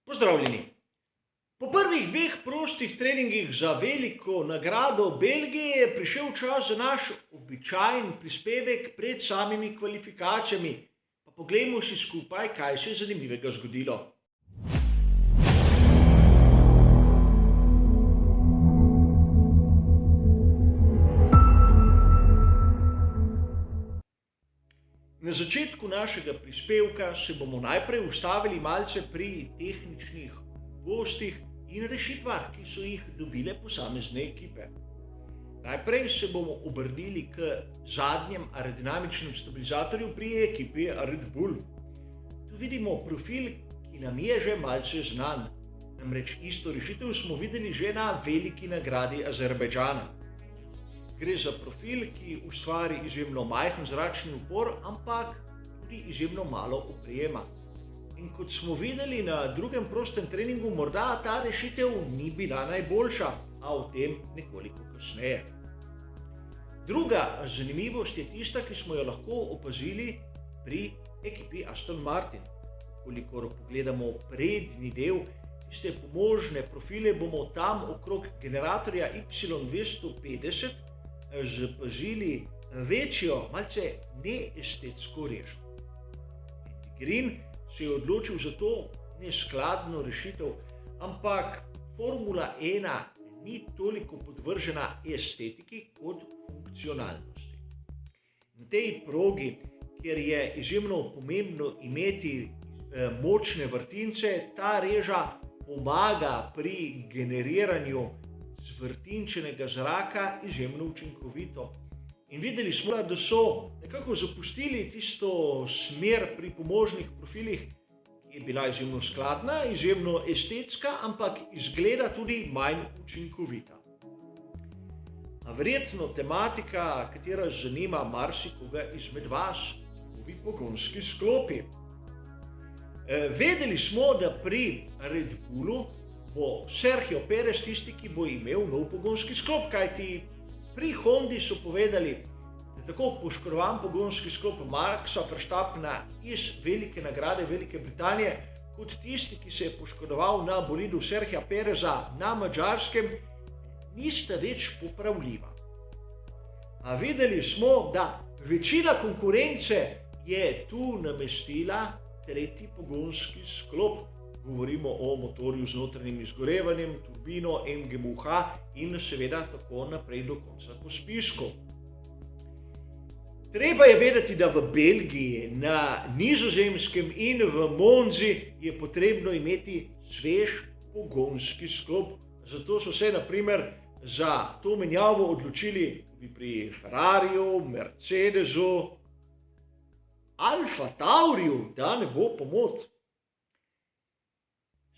Pozdravljeni! Po prvih dveh prostih treningih za veliko nagrado Belgije je prišel čas za naš običajen prispevek pred samimi kvalifikacijami. Pa poglejmo si skupaj, kaj se je zanimivega zgodilo. Na začetku našega prispevka se bomo najprej ustavili malce pri tehničnih gostih in rešitvah, ki so jih dobile posamezne ekipe. Najprej se bomo obrnili k zadnjem aerodinamičnem stabilizatorju pri ekipi Red Bull. Tu vidimo profil, ki nam je že malce znan. Namreč isto rešitev smo videli že na veliki nagradi Azerbajdžana. Gre za profil, ki ustvari izjemno majhen zračni upor, ampak tudi izjemno malo oprijema. In kot smo videli na drugem prostem treningu, morda ta rešitev ni bila najboljša, a o tem nekoliko kasneje. Druga zanimivost je tista, ki smo jo lahko opazili pri ekipi Aston Martin. Kolikor pogledamo prednji del, tiste pomožne profile, bomo tam okrog generatorja Y250 zapazili večjo, malce neestetsko režo. Green se je odločil za to neskladno rešitev, ampak Formula 1 ni toliko podvržena estetiki kot funkcionalnosti. Na tej progi, kjer je izjemno pomembno imeti močne vrtince, ta reža pomaga pri generiranju zvrtinčenega zraka izjemno učinkovito. In videli smo, da so nekako zapustili tisto smer pri pomožnih profilih, ki je bila izjemno skladna, izjemno estetska, ampak izgleda tudi manj učinkovita. A verjetno tematika, katera zanima marsikoga izmed vas, novi pogonski sklopi. Vedeli smo, da pri Red Bullu bo Sergio Perez tisti, ki bo imel nov pogonski sklop, kajti pri Hondi so povedali, da tako poškodovan pogonski sklop Maxa Verstappena iz velike nagrade Velike Britanije, kot tisti, ki se je poškodoval na bolidu Sergija Pereza na Madžarskem, nista več popravljiva. A videli smo, da večina konkurence je tu namestila tretji pogonski sklop. Govorimo o motorju z notranjim izgorevanjem, turbino, MGMH in seveda tako naprej do konca po spisku. Treba je vedeti, da v Belgiji, na Nizozemskem in v Monzi je potrebno imeti svež pogonski sklop. Zato so se na primer za to menjavo odločili tudi pri Ferrariju, Mercedesu, Alfa Tauriju, da ne bo pomot.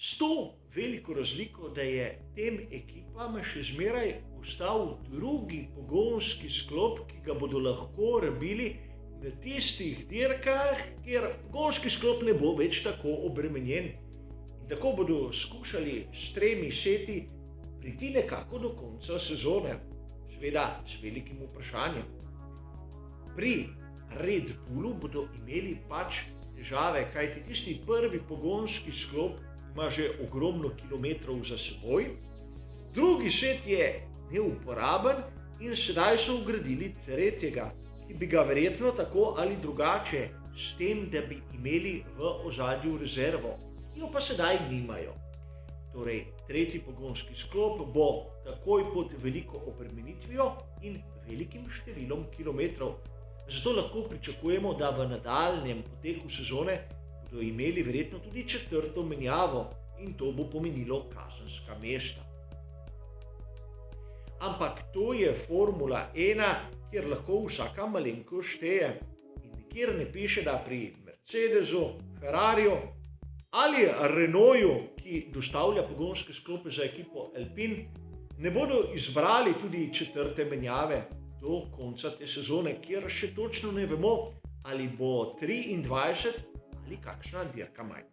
S to veliko razliko, da je tem ekipam še zmeraj ostal drugi pogonski sklop, ki ga bodo lahko rabili na tistih dirkah, kjer pogonski sklop ne bo več tako obremenjen. In tako bodo skušali s 3 seti priti nekako do konca sezone, seveda s velikim vprašanjem. Pri Red Bullu bodo imeli pač težave, kajti tisti prvi pogonski sklop ima že ogromno kilometrov za seboj, drugi set je neuporaben in sedaj so vgradili tretjega, ki bi ga verjetno tako ali drugače, s tem, da bi imeli v ozadju rezervo, ki jo pa sedaj nimajo. Torej, tretji pogonski sklop bo takoj pod veliko obremenitvijo in velikim številom kilometrov. Zato lahko pričakujemo, da v nadaljnjem poteku sezone bodo imeli verjetno tudi četrto menjavo in to bo pomenilo kazenska mesta. Ampak to je Formula 1, kjer lahko vsaka malenkost šteje. In nikjer ne piše, da pri Mercedesu, Ferrariju ali Renaultu, ki dostavlja pogonske sklope za ekipo Alpine, ne bodo izbrali tudi četrte menjave do konca te sezone, kjer še točno ne vemo, ali bo 23 ali kakšna dirka manj.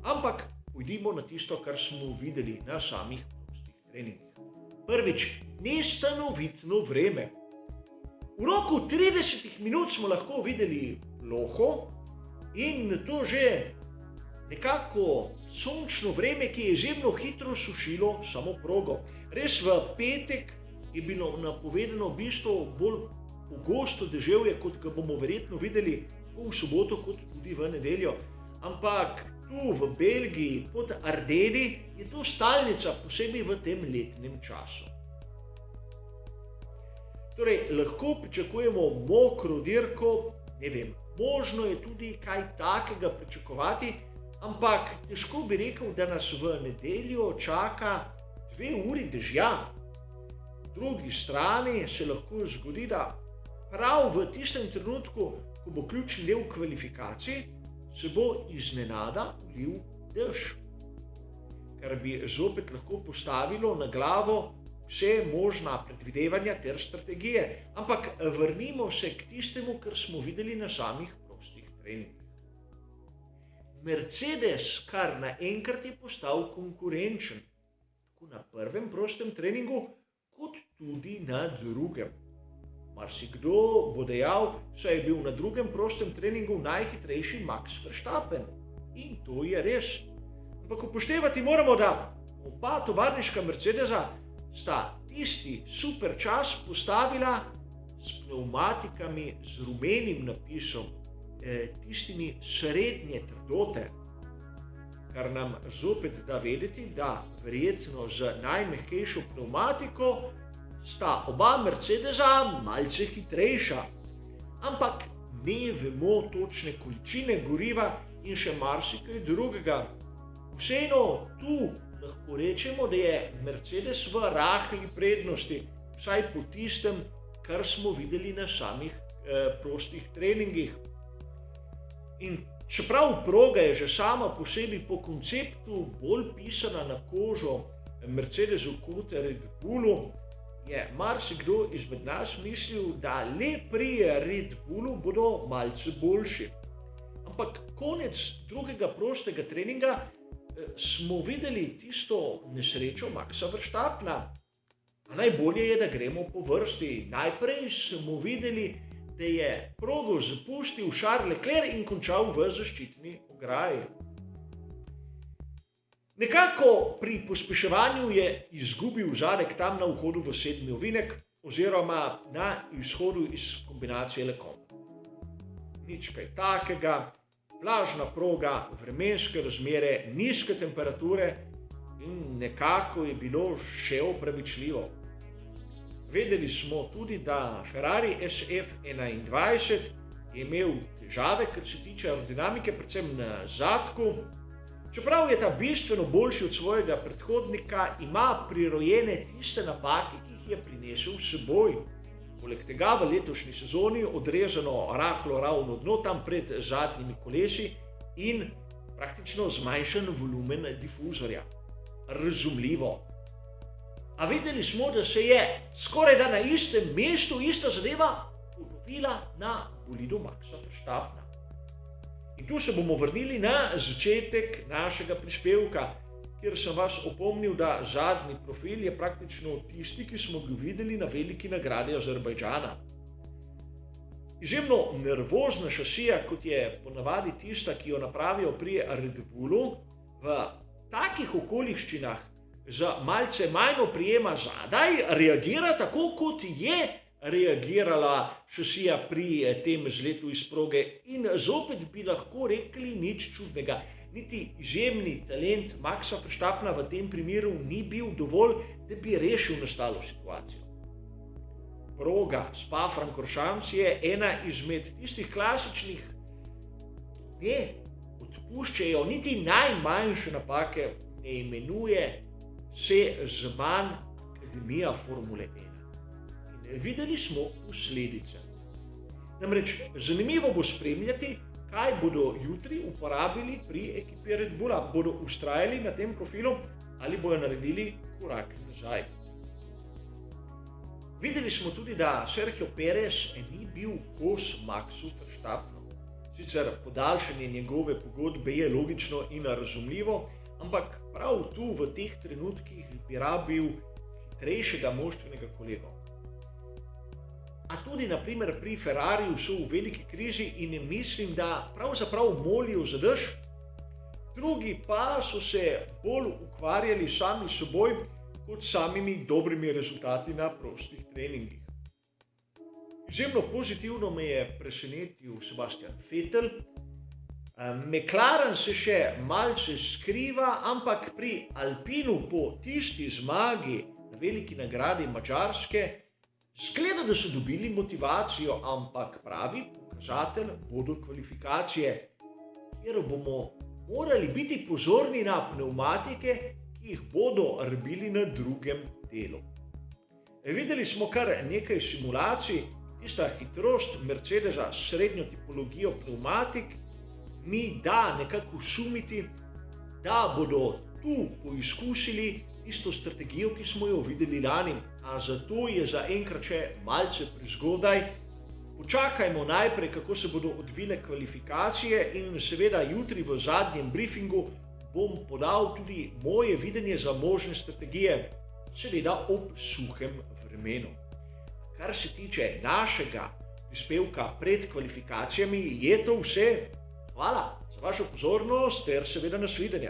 Ampak pojdimo na tisto, kar smo videli na samih prostih treningih. Prvič, nestanovitno vreme. V roku 30 minut smo lahko videli ploho in to že nekako sončno vreme, ki je izjemno hitro sušilo samo progo. Res v petek je bilo napovedano v bistvu bolj pogosto deževje, kot ga bomo verjetno videli v soboto, kot tudi v nedeljo. Ampak tu v Belgiji pod Ardeni je to stalnica, posebej v tem letnem času. Torej, lahko pričakujemo mokro dirko, ne vem, možno je tudi kaj takega pričakovati, ampak težko bi rekel, da nas v nedeljo čaka 2 uri dežja. Po drugi strani se lahko zgodi, da prav v tistem trenutku, ko bo ključni del kvalifikacij, se bo iznenada ulil dež, kar bi zopet lahko postavilo na glavo vse možna predvidevanja ter strategije. Ampak vrnimo se k tistemu, kar smo videli na samih prostih treningih. Mercedes kar naenkrat je postal konkurenčen, tako na prvem prostem treningu, kot tudi na drugem. Marsikdo bo dejal, saj je bil na drugem prostem treningu najhitrejši Max Verstappen. In to je res. Ampak upoštevati moramo, da oba tovarniška Mercedesa sta tisti super čas postavila s pnevmatikami z rumenim napisom, tistimi srednje trdote, kar nam zopet da vedeti, da verjetno z najmehkejšo pnevmatiko sta oba Mercedesa malce hitrejša. Ampak ne vemo točne količine goriva in še marsikaj drugega. Vseeno tu lahko rečemo, da je Mercedes v rahli prednosti, vsaj po tistem, kar smo videli na samih prostih treningih. In čeprav proga je že sama posebej po konceptu bolj pisana na kožo Mercedesu kot Red Bullu, je marsikdo izmed nas mislil, da le pri Red Bullu bodo malce boljši. Ampak konec drugega prostega treninga smo videli tisto nesrečo Maxa Verstappena. A najbolje je, da gremo po vrsti. Najprej smo videli, da je progo zapustil Charles Leclerc in končal v zaščitni ograji. Nekako pri pospeševanju je izgubil zadek tam na vhodu v 7. ovinek oziroma na izhodu iz kombinacije Lecombe. Nič kaj takega, vlažna proga, vremenske razmere, nizke temperature in nekako je bilo še opravičljivo. Vedeli smo tudi, da Ferrari SF21 je imel težave, kar se tiče aerodinamike, predvsem na zadku. Čeprav je ta bistveno boljši od svojega predhodnika, ima prirojene tiste napake, ki jih je prinesel s seboj. Poleg tega v letošnji sezoni odrezano rahlo ravno dno tam pred zadnjimi kolesi in praktično zmanjšan volumen difuzorja. Razumljivo. A videli smo, da se je skoraj da na istem mestu ista zadeva ponovila na bolidu Maxa Verstappena. In tu se bomo vrnili na začetek našega prispevka, kjer sem vas opomnil, da zadnji profil je praktično tisti, ki smo ga videli na veliki nagradi Azerbajdžana. Izjemno nervozna šasija, kot je ponavadi tista, ki jo napravijo pri Red Bullu, v takih okoliščinah z malce manj oprijema zadaj reagira tako, kot je reagirala šasija pri tem zletu iz proge. In zopet bi lahko rekli nič čudnega. Niti izjemni talent Maxa Verstappena v tem primeru ni bil dovolj, da bi rešil nastalo situacijo. Proga Spa-Francorchamps je ena izmed tistih klasičnih, ne odpuščajo niti najmanjše napake, ne imenuje se zmanj Akademija Formule 1. In videli smo posledice. Namreč zanimivo bo spremljati, kaj bodo jutri uporabili pri ekipi Red Bulla. Bodo vztrajali na tem profilu ali bodo naredili korak nazaj. Videli smo tudi, da Sergio Perez ni bil kos Maxu Verstappenu. Sicer podaljšanje njegove pogodbe je logično in razumljivo, ampak prav tu v teh trenutkih bi rabil hitrejšega moštvenega kolega. A tudi naprimer pri Ferrariju so v veliki krizi in mislim, da pravzaprav molijo za dež. drugi pa so se bolj ukvarjali sami s seboj kot samimi dobrimi rezultati na prostih treningih. Izjemno pozitivno me je presenetil Sebastian Vettel. McLaren se še malce skriva, ampak pri Alpinu po tisti zmagi na veliki nagradi Madžarske zgleda, da so dobili motivacijo, ampak pravi pokazatelj bodo kvalifikacije, kjer bomo morali biti pozorni na pnevmatike, ki jih bodo rabili na drugem delu. Videli smo kar nekaj simulacij, tista hitrost Mercedesa s srednjo tipologijo pnevmatik mi da nekako sumiti, da bodo tu poizkusili isto strategijo, ki smo jo videli lani, a zato je zaenkrat še malce prezgodaj. Počakajmo najprej, kako se bodo odvile kvalifikacije in seveda jutri v zadnjem briefingu bom podal tudi moje videnje za možne strategije, seveda ob suhem vremenu. Kar se tiče našega prispevka pred kvalifikacijami, je to vse. Hvala za vašo pozornost ter seveda nasvidenje.